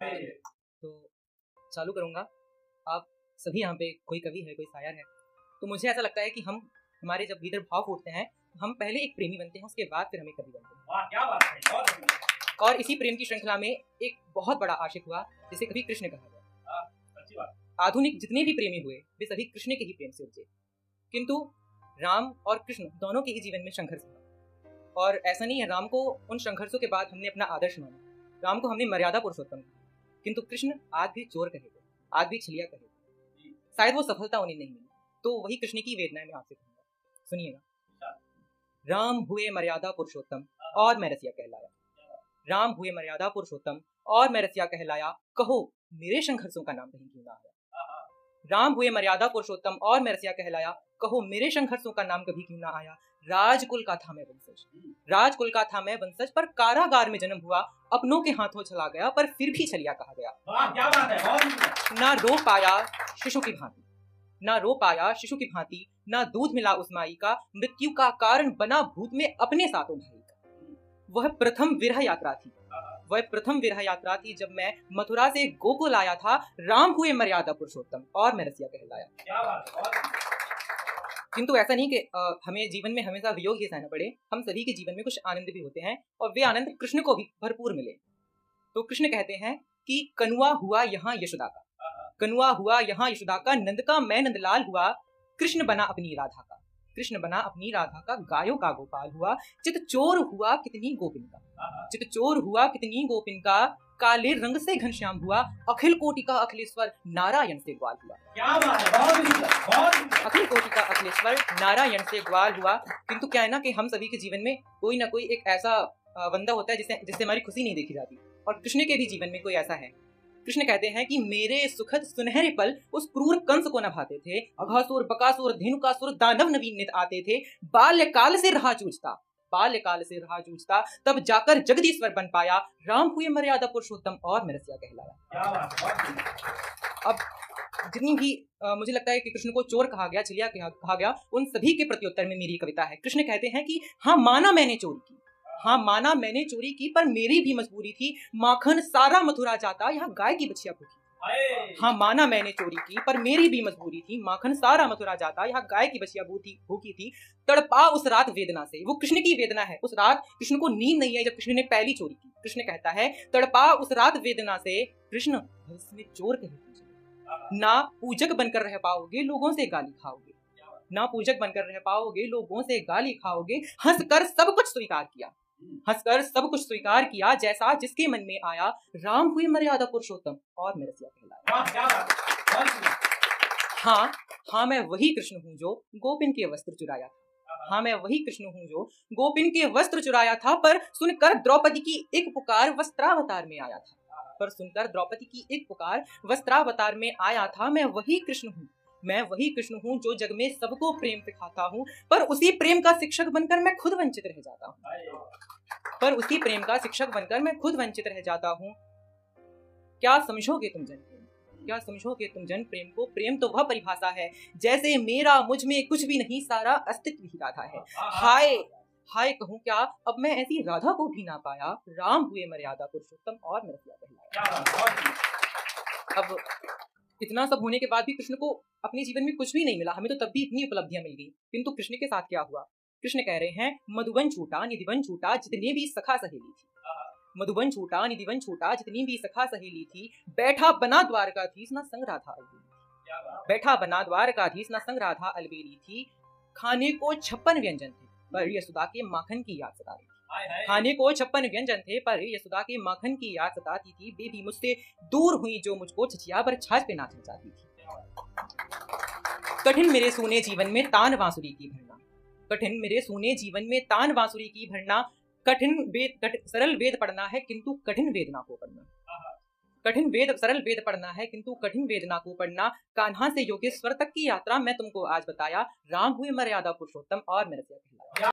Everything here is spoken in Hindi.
तो चालू करूँगा। आप सभी यहाँ पे कोई कवि है, कोई शायर है, तो मुझे ऐसा लगता है कि हमारे जब भीतर भाव फूटते हैं, हम पहले एक प्रेमी बनते हैं, उसके बाद फिर हमें कवि बनते हैं। वाह क्या बात है, बहुत बढ़िया। और इसी प्रेम की श्रृंखला में एक बहुत बड़ा आशिक हुआ, जिसे कभी कृष्ण कहा गया। अच्छी बात। आधुनिक जितने भी प्रेमी हुए, वे सभी कृष्ण के ही प्रेम से उपजे। किंतु राम और कृष्ण दोनों के ही जीवन में संघर्ष हुआ, और ऐसा नहीं है, राम को उन संघर्षों के बाद हमने अपना आदर्श माना, राम को हमने मर्यादा पुरुषोत्तम कहा। किंतु कृष्ण आज भी चोर कहेगा, आज भी छलिया कहेगा, शायद वो सफलता उन्हें नहीं मिली। तो वही कृष्ण की वेदना मैं आपसे कहूंगा, सुनिएगा। राम हुए मर्यादा पुरुषोत्तम और मैं रसिया कहलाया, राम हुए मर्यादा पुरुषोत्तम और मैं रसिया कहलाया, कहो मेरे संघर्षों का नाम कहीं क्यों ना आया। राम हुए मर्यादा पुरुषोत्तम और मैं रसिया कहलाया, कहो मेरे संघर्षों का नाम कभी क्यों ना आया। राजकुल का था मैं वंशज, राजकुल का था मैं वंशज, पर कारागार में जन्म हुआ, अपनों के हाथों चला गया, पर फिर भी छलिया कहा गया। वाह क्या बात है, बहुत। ना रो पाया शिशु की भांति, ना रो पाया शिशु की भांति, ना दूध मिला उस माई का, मृत्यु का कारण बना भूत में अपने साथों भाई का। वह प्रथम विरह यात्रा थी, वह प्रथम विरह यात्रा थी, जब मैं मथुरा से गोकुल आया था। राम हुए मर्यादा पुरुषोत्तम और मैं रसिया कहलाया। क्या बात है। किंतु ऐसा नहीं कि हमें जीवन में हमेशा वियोग ही सहना पड़े, हम सभी के जीवन में कुछ आनंद भी होते हैं, और वे आनंद कृष्ण को भी भरपूर मिले। तो कृष्ण कहते हैं कि कनुआ हुआ यहाँ यशोदा का, कनुआ हुआ यहाँ यशोदा का, नंद का मैं नंदलाल हुआ, कृष्ण बना अपनी राधा का, कृष्ण बना अपनी राधा का, गायों का गोपाल हुआ, चित चोर हुआ कितनी गोपिन का, चित चोर हुआ कितनी गोपिन का, काले रंग से घनश्याम हुआ, अखिल कोटि का अखिलेश्वर नारायण से ग्वाल हुआ। क्या बात है, बहुत। अखिल कोटि का अखिलेश्वर नारायण से ग्वाल हुआ। किंतु क्या है ना कि हम सभी के जीवन में कोई ना कोई एक ऐसा बंदा होता है जिससे हमारी खुशी नहीं देखी जाती, और कृष्ण के भी जीवन में कोई ऐसा है। कृष्ण कहते हैं कि मेरे सुखद सुनहरे पल उस क्रूर कंस को नभाते थे, अघासुर बकासुर धेनुकासुर दानव नवीन नित आते थे, बाल्यकाल से रहा जूझता, बाल्यकाल से रहा जूझता, तब जाकर जगदीश्वर बन पाया। राम हुए मर्यादा पुरुषोत्तम और मैं रसिया कहलाया। अब जितनी भी मुझे लगता है कि कृष्ण को चोर कहा गया, छलिया कहा गया, उन सभी के प्रत्युत्तर में मेरी कविता है। कृष्ण कहते हैं कि हाँ माना मैंने चोरी की, हाँ माना मैंने चोरी की, पर मेरी भी मजबूरी थी, माखन सारा मथुरा जाता, यहाँ गाय की बछिया भूखी। हाँ माना मैंने चोरी की, पर मेरी भी मजबूरी थी, माखन सारा मथुरा जाता, यहाँ गाय की बछिया भूखी थी। तड़पा उस रात वेदना से, वो कृष्ण की वेदना है। उस रात कृष्ण को नींद नहीं आई जब कृष्ण ने पहली चोरी की। कृष्ण कहता है तड़पा उस रात वेदना से, कृष्ण इसमें चोर कहे, ना पूजक बनकर रह पाओगे, लोगों से गाली खाओगे, ना पूजक बनकर रह पाओगे, लोगों से गाली खाओगे। हंसकर सब कुछ स्वीकार किया, हंसकर सब कुछ स्वीकार किया, जैसा जिसके मन में आया। राम हुए मर्यादा पुरुषोत्तम और मैं रसिया कहलाया। हाँ हाँ मैं वही कृष्ण हूँ जो गोपिन के वस्त्र चुराया था, हाँ मैं वही कृष्ण हूँ जो गोपिन के वस्त्र चुराया था, पर सुनकर द्रौपदी की एक पुकार वस्त्रावतार में आया था, पर सुनकर द्रौपदी की एक पुकार वस्त्रावतार में आया था। मैं वही कृष्ण हूँ, मैं वही कृष्ण हूँ जो जग में सबको प्रेम सिखाता हूँ, पर उसी प्रेम का शिक्षक बनकर मैं खुद वंचित रह जाता हूँ, पर उसी प्रेम का शिक्षक बनकर मैं खुद वंचित रह जाता हूँ। क्या समझोगे तुम जन प्रेम, क्या समझोगे तुम जन प्रेम को, प्रेम तो वह परिभाषा है, जैसे मेरा मुझ में कुछ भी नहीं, सारा अस्तित्व ही राधा है। हाय हाय कहूँ क्या, अब मैं ऐसी राधा को भी ना पाया। राम हुए मर्यादा पुरुषोत्तम और मैं रसिया कहलाया। अब इतना सब होने के बाद भी कृष्ण को अपने जीवन में कुछ भी नहीं मिला, हमें तो तब भी इतनी उपलब्धियां मिल गई, किंतु कृष्ण के साथ क्या हुआ। कृष्ण कह रहे हैं मधुबन छूटा निधिवन छूटा, जितने भी सखा सहेली थी, मधुबन छूटा निधिवन छूटा, जितनी भी सखा सहेली थी, बैठा बना द्वारकाधीश ना संग राधा अलबेली थी, बैठा बना द्वारकाधीश ना संग राधा अलबेली थी। खाने को 56 व्यंजन थे, पर यशोदा के माखन की याद सता रही थी, खाने को 56 व्यंजन थे, पर यशोदा के माखन की याद सताती थी। बेबी मुझसे दूर हुई जो मुझको छछिया पर छाछ पे नाचना चाहती थी। कठिन मेरे सूने जीवन में तान बांसुरी की भरना, कठिन मेरे सूने जीवन में तान बांसुरी की भरना, सरल वेद पढ़ना है किंतु कठिन वेदना को पढ़ना, कठिन वेद सरल वेद पढ़ना है किंतु कठिन वेदना को पढ़ना। कान्हा से योगेश्वर तक की यात्रा मैं तुमको आज बताया। राम हुए मर्यादा पुरुषोत्तम और मैं रसिया कहलाया।